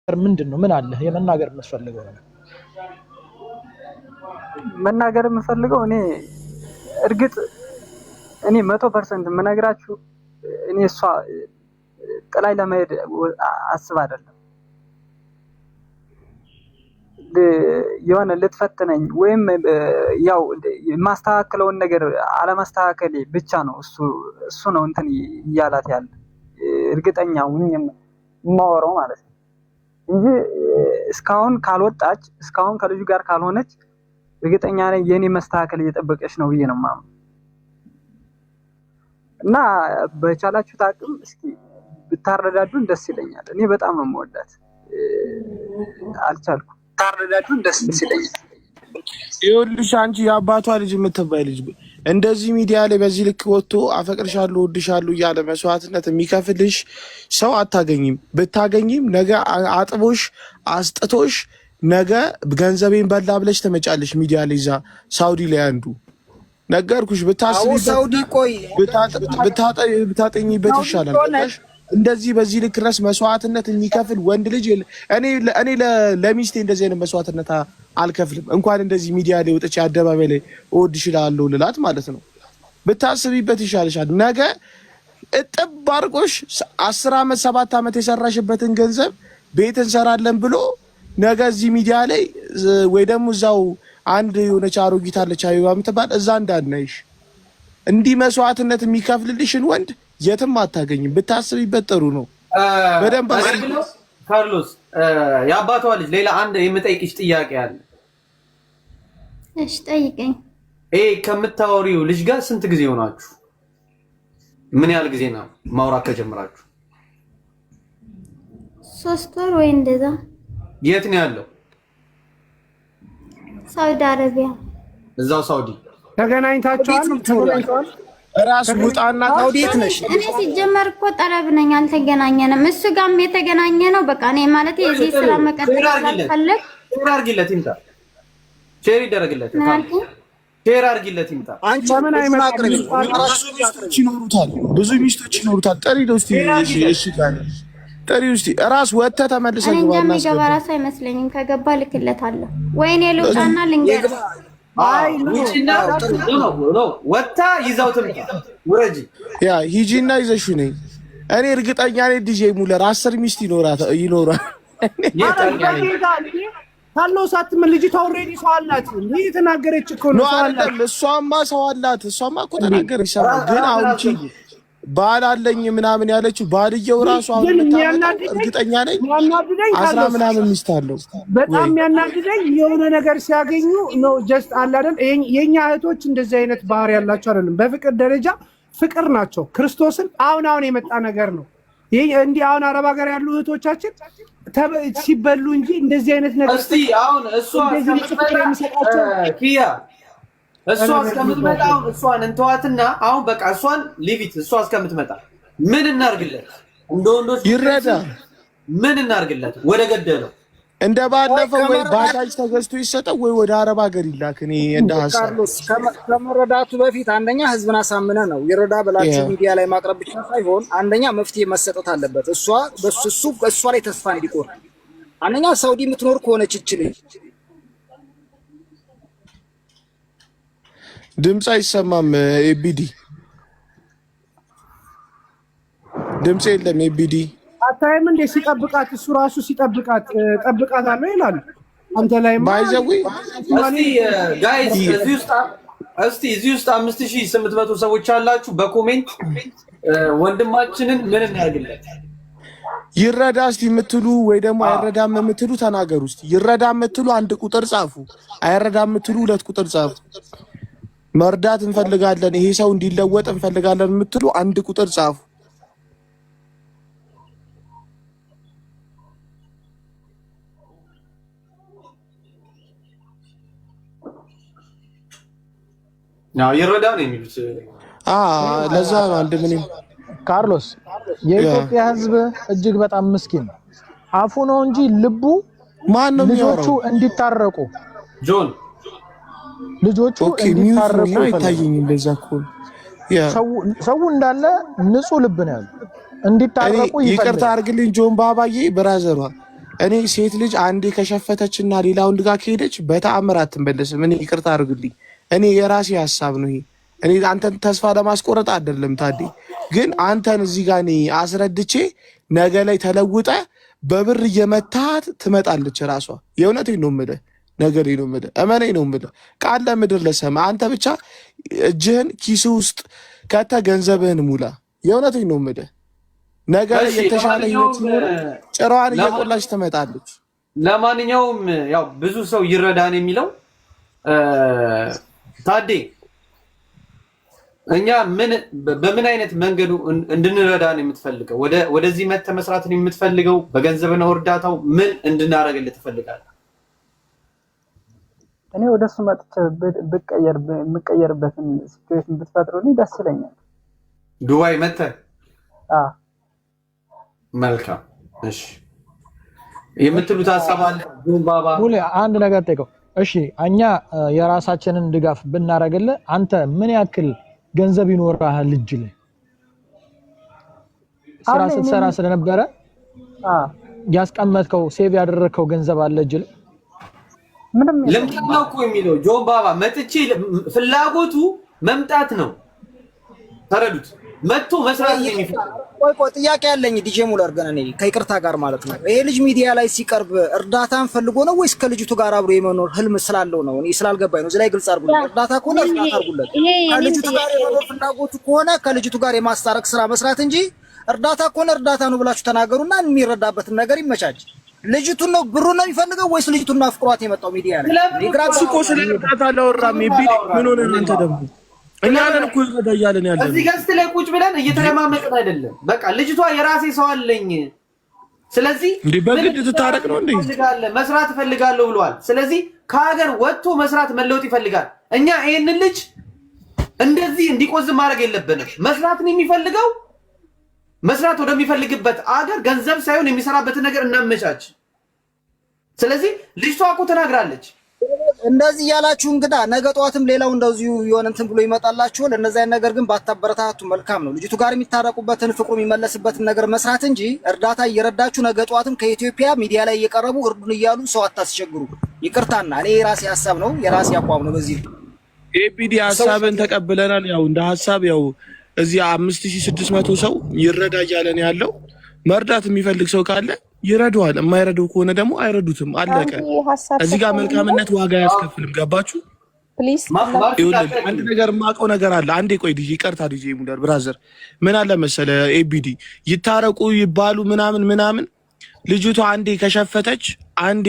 ምንድነው? ምን አለ የመናገር የምትፈልገው ነገር? መናገር የምፈልገው እርግጥ እኔ 100% የምነግራችሁ እሷ ጥላይ ለመሄድ አስብ አይደለም የሆነ ልትፈትነኝ ወይም ያው ማስተካከለውን ነገር አለማስተካከሌ ብቻ ነው እሱ ነው እንትን ይያላት ያለ እርግጠኛ ሁኝ የማወራው ማለት ነው እንጂ እስካሁን ካልወጣች እስካሁን ከልጁ ጋር ካልሆነች እርግጠኛ ነኝ የኔ መስተካከል እየጠበቀች ነው ብዬ ነው የማምነው። እና በቻላችሁ ታቅም እስኪ ብታረዳዱን ደስ ይለኛል። እኔ በጣም ነው የምወዳት። አልቻልኩም። ታረዳዱን ደስ ይለኛል። ይኸውልሽ አንቺ የአባቷ ልጅ የምትባይ ልጅ እንደዚህ ሚዲያ ላይ በዚህ ልክ ወጥቶ አፈቅርሻለሁ እወድሻለሁ እያለ መስዋዕትነት የሚከፍልሽ ሰው አታገኝም። ብታገኝም ነገ አጥቦሽ አስጥቶሽ ነገ ገንዘቤን በላ ብለሽ ትመጫለሽ ሚዲያ ላይ እዛ ሳውዲ ላይ አንዱ ነገርኩሽ። ብታጠኝበት ይሻላል። እንደዚህ በዚህ ልክ ድረስ መስዋዕትነት የሚከፍል ወንድ ልጅ እኔ ለሚስቴ እንደዚህ አይነት መስዋዕትነት አልከፍልም። እንኳን እንደዚህ ሚዲያ ላይ ወጥቼ አደባባይ ላይ እወድሻለሁ ልላት ማለት ነው። ብታስቢበት ይሻልሻል። ነገ እጥብ አድርጎሽ 10 ዓመት 7 ዓመት የሰራሽበትን ገንዘብ ቤት እንሰራለን ብሎ ነገ እዚህ ሚዲያ ላይ ወይ ደግሞ እዛው አንድ የሆነች አሮጊት አለች አበባ የምትባል እዛ እንዳናይሽ እንዲህ መስዋዕትነት የሚከፍልልሽን ወንድ የትም አታገኝም። ብታስቢበት ጥሩ ነው። በደንብ ካርሎስ የአባቷ ልጅ ሌላ አንድ የምጠይቅሽ ጥያቄ አለ። እሺ ጠይቀኝ። ከምታወሪው ልጅ ጋር ስንት ጊዜ ሆናችሁ? ምን ያህል ጊዜ ነው ማውራት ከጀመራችሁ? 3 ወር ወይ እንደዛ። የት ነው ያለው? ሳውዲ አረቢያ። እዛው ሳውዲ ተገናኝታችኋል? ራስ ሙጣና ሳውዲት ነሽ? እኔ ሲጀመር እኮ ጠረብ ነኝ፣ አልተገናኘንም። እሱ ጋርም የተገናኘ ነው። በቃ እኔ ማለት የዚህ ስራ መቀጠል ስለፈለግ ሼር አድርጊለት ይምጣ። ሼር ይደረግለት ሼር አድርጊለት ይምጣ። አንቺ ምን አይመጣም? ብዙ ሚስቶች ይኖሩታል። ጠሪ ነው እስቲ። እሺ ጋር ጠሪ እስቲ ራስ ወጥተህ ተመልሰህ ግባና የሚገባ ራስ አይመስለኝም። ከገባ ልክለታለሁ። ወይኔ ልውጣና ልንገር ወታ ይዛው ትምጣ። ውረጂ ያ ሂጂና ይዘሽ ነኝ። እኔ እርግጠኛ ነኝ ዲጄ ሙለር 10 ሚስት ይኖራል። ታለው ሳትም ልጅቷ ኦልሬዲ ሰው አላት። እንዴ የተናገረች እኮ ነው ሰው አላት። እሷማ ሰው አላት። እሷማ እኮ ተናገረች። ግን አሁን እቺ ባል አለኝ ምናምን ያለችው ባልየው ራሱ አሁን እርግጠኛ ነኝ 10 ምናምን ሚስት አለው። በጣም የሚያናግደኝ የሆነ ነገር ሲያገኙ ነው ጀስት አለ አይደል? የኛ እህቶች እንደዚህ አይነት ባህሪ ያላቸው አይደለም። በፍቅር ደረጃ ፍቅር ናቸው። ክርስቶስን አሁን የመጣ ነገር ነው ይሄ። እንዲህ አሁን አረብ ሀገር ያሉ እህቶቻችን ሲበሉ እንጂ እንደዚህ አይነት ነገር እስቲ አሁን እሷ እስከምትመጣ አሁን እሷን እንተዋትና አሁን በቃ እሷን ሊቪት እሷ እስከምትመጣ ምን እናርግለት? እንደ ወንዶች ይረዳ ምን እናርግለት? ወደ ገደለው እንደ ባለፈው ወይ ባጃጅ ተገዝቶ ይሰጠው ወይ ወደ አረብ ሀገር ይላክ። እኔ እንደ ሐሳብ ካርሎስ ከመረዳቱ በፊት አንደኛ ህዝብን አሳምነ ነው ይረዳ ብላችሁ ሚዲያ ላይ ማቅረብ ብቻ ሳይሆን አንደኛ መፍትሄ መሰጠት አለበት። እሷ ላይ ተስፋ እንዲቆርጥ አንደኛ ሳውዲ የምትኖር ከሆነች ይችላል። ድምጽ አይሰማም። ኤቢዲ ድምጽ የለም። ኤቢዲ አታይም እንደ ሲጠብቃት እሱ ራሱ ሲጠብቃት ጠብቃታለሁ ይላል። አንተ ላይ ባይዘዊ እስቲ ጋይስ እዚህ ውስጥ 5800 ሰዎች አላችሁ። በኮሜንት ወንድማችንን ምን እናርግለት? ይረዳ እስቲ የምትሉ ወይ ደግሞ አይረዳም የምትሉ ተናገሩ። እስቲ ይረዳ የምትሉ 1 ቁጥር ጻፉ። አይረዳ የምትሉ 2 ቁጥር ጻፉ። መርዳት እንፈልጋለን፣ ይሄ ሰው እንዲለወጥ እንፈልጋለን የምትሉ 1 ቁጥር ጻፉ። ይረዳ ነው የሚሉት። ለዛ ነው አንድ ምን ካርሎስ የኢትዮጵያ ሕዝብ እጅግ በጣም ምስኪን ነው። አፉ ነው እንጂ ልቡ ማን ነው ልጆቹ እንዲታረቁ ጆን ልጆቹ እንዲታረቁ አይታየኝም። እንደዛ እኮ ሰው እንዳለ ንጹህ ልብ ነው ያለው። እንዲታረቁ ይቅርታ አድርግልኝ ጆን ባባዬ ብራዘሯ። እኔ ሴት ልጅ አንዴ ከሸፈተችና ሌላ ወንድ ጋር ከሄደች በተአምር አትመለስም። እኔ ይቅርታ አድርግልኝ፣ እኔ የራሴ ሀሳብ ነው ይሄ። እኔ አንተን ተስፋ ለማስቆረጥ አይደለም ታዲ፣ ግን አንተን እዚህ ጋር እኔ አስረድቼ ነገ ላይ ተለውጠ በብር እየመታት ትመጣለች ራሷ። የእውነቴን ነው የምልህ፣ ነገሬ ነው የምልህ፣ እመኔ ነው የምልህ። ቃል ለምድር ለሰማይ አንተ ብቻ እጅህን ኪሱ ውስጥ ከተ ገንዘብህን ሙላ። የእውነቴን ነው የምልህ። ነገ ላይ የተሻለ ህይወት ሲኖር ጭራዋን እየቆላች ትመጣለች። ለማንኛውም ያው ብዙ ሰው ይረዳን የሚለው ታዴ እኛ በምን አይነት መንገዱ እንድንረዳ ነው የምትፈልገው? ወደዚህ መተህ መስራት ነው የምትፈልገው? በገንዘብ ነው እርዳታው? ምን እንድናረግልህ ትፈልጋለህ? እኔ ወደሱ መጥቼ የምቀየርበትን ሲቹዌሽን ብትፈጥሩልኝ ደስ ይለኛል። ዱባይ መተህ? መልካም። እሺ የምትሉት ሀሳብ አለ? ባባ ሙሌ አንድ ነገር ጠይቀው። እሺ እኛ የራሳችንን ድጋፍ ብናረግልህ አንተ ምን ያክል ገንዘብ ይኖርሃል? እጅ ላይ ስራ ስትሰራ ስለነበረ ያስቀመጥከው ሴቭ ያደረግከው ገንዘብ አለ እጅ ላይ? ምንም ለምንድን ነው እኮ የሚለው ጆን ባባ መጥቼ ፍላጎቱ መምጣት ነው። ተረዱት። መጥቶ መስራት ነው የሚፈልገው። ቆይ ጥያቄ ያለኝ ዲጄ ሙለር ግን እኔ ከይቅርታ ጋር ማለት ነው ይሄ ልጅ ሚዲያ ላይ ሲቀርብ እርዳታን ፈልጎ ነው ወይስ ከልጅቱ ጋር አብሮ የመኖር ህልም ስላለው ነው? እኔ ስላልገባኝ ነው። እዚህ ላይ ግልጽ አድርጉልኝ። እርዳታ ከሆነ እርዳታ አድርጉለት። ከልጅቱ ጋር የመኖር ፍላጎቱ ከሆነ ከልጅቱ ጋር የማስታረቅ ስራ መስራት እንጂ እርዳታ ከሆነ እርዳታ ነው ብላችሁ ተናገሩና የሚረዳበትን ነገር ይመቻች። ልጅቱን ነው ብሩን ነው የሚፈልገው ወይስ ልጅቱን ነው አፍቅሯት የመጣው ሚዲያ ላይ? ግራስ እኮ ስለ እርዳታ ላወራም ቢል ምን ሆነ እናንተ ደግሞ እኛ ነን እኮ ይረዳያለን ያለን። እዚህ ገስት ላይ ቁጭ ብለን እየተለማመጥን አይደለም። በቃ ልጅቷ የራሴ ሰው አለኝ፣ ስለዚህ እንዴ በግድ ትታረቅ ነው እንዴ? መስራት እፈልጋለሁ ብሏል። ስለዚህ ከሀገር ወጥቶ መስራት መለወጥ ይፈልጋል። እኛ ይሄንን ልጅ እንደዚህ እንዲቆዝም ማድረግ የለብንም። መስራት ነው የሚፈልገው። መስራት ወደሚፈልግበት አገር ገንዘብ ሳይሆን የሚሰራበትን ነገር እናመቻች። ስለዚህ ልጅቷ እኮ ተናግራለች። እንደዚህ ያላችሁ እንግዳ ነገ ጠዋትም ሌላው እንደዚሁ የሆነ እንትን ብሎ ይመጣላችሁ። ለነዛ ነገር ግን ባታበረታቱ መልካም ነው። ልጅቱ ጋር የሚታረቁበትን ፍቅሩ የሚመለስበትን ነገር መስራት እንጂ እርዳታ እየረዳችሁ ነገ ጠዋትም ከኢትዮጵያ ሚዲያ ላይ እየቀረቡ እርዱን እያሉ ሰው አታስቸግሩ። ይቅርታና እኔ የራሴ ሀሳብ ነው፣ የራሴ አቋም ነው። በዚህ ኤፒዲ ሀሳብን ተቀብለናል። ያው እንደ ሀሳብ ያው እዚህ 5600 ሰው ይረዳ እያለን ያለው መርዳት የሚፈልግ ሰው ካለ ይረዳዋል። የማይረዳው ከሆነ ደግሞ አይረዱትም። አለቀ። እዚህ ጋር መልካምነት ዋጋ ያስከፍልም። ገባችሁ? አንድ ነገር የማውቀው ነገር አለ። አንዴ ቆይ ዲጂ ይቀርታ ዲጂ ሙለር ብራዘር ምን አለ መሰለ ኤቢዲ ይታረቁ ይባሉ ምናምን ልጅቷ አንዴ ከሸፈተች አንዴ